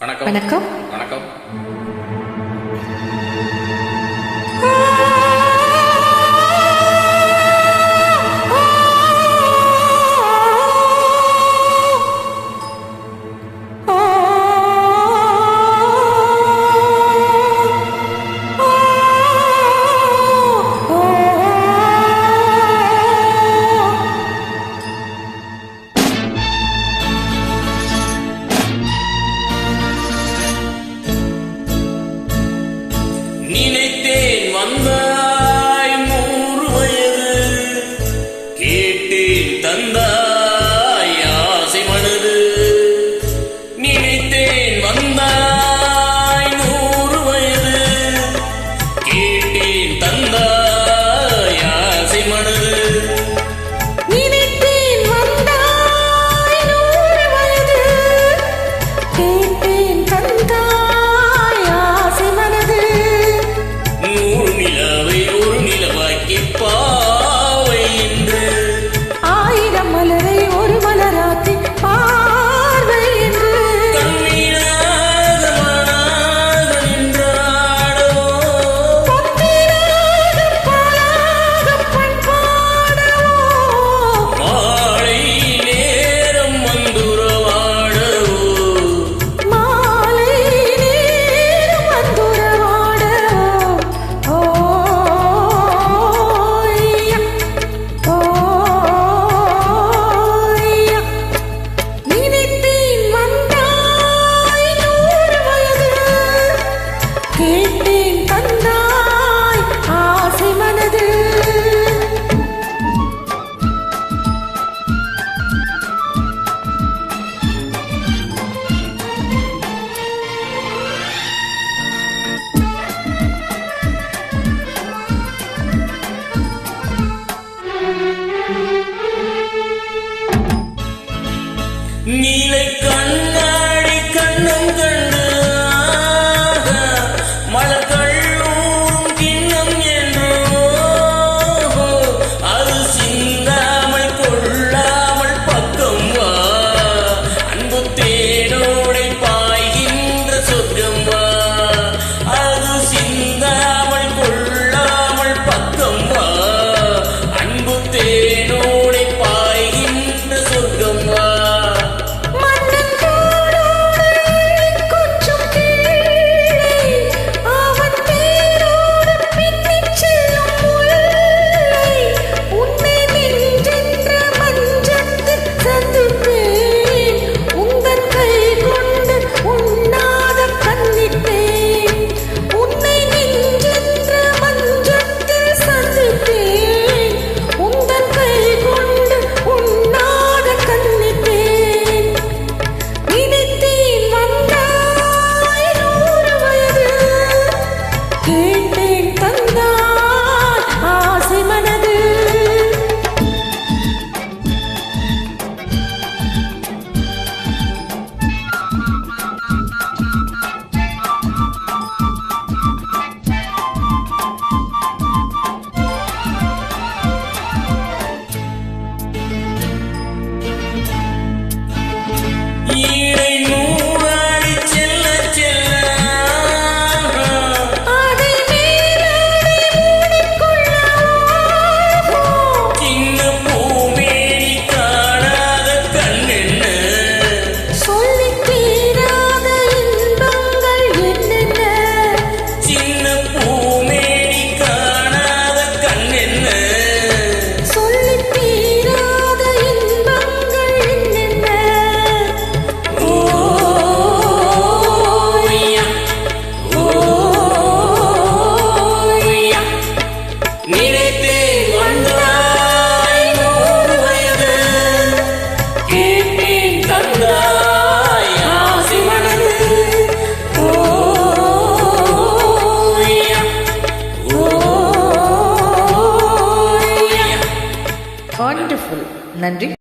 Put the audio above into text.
வணக்கம். வணக்கம். வணக்கம். நினைத்தேன் வந்தாய் 100 வயது, கேட்டேன் தந்தாய் ஆசை மனது. நினைத்தேன் வந்தாய் 100 வயது, கேட்டேன் தந்தாய் ஆசை மனது. நீலை கண்ணாடி கண்ணம் கண்டு மலக்கள்ளூரும் கிண்ணம் என்று அது சிந்தாமல் கொள்ளாமல் பக்கம் வா, அன்பு தேனோடை பாய்கின்ற சொர்க்கம் வா. அது சிந்தாமல் கொள்ளாமல் பக்கம் வா, அன்பு தேனோடை பாய்கின்ற சொர்க்கம் வா. வண்டர்ஃபுல். நன்றி.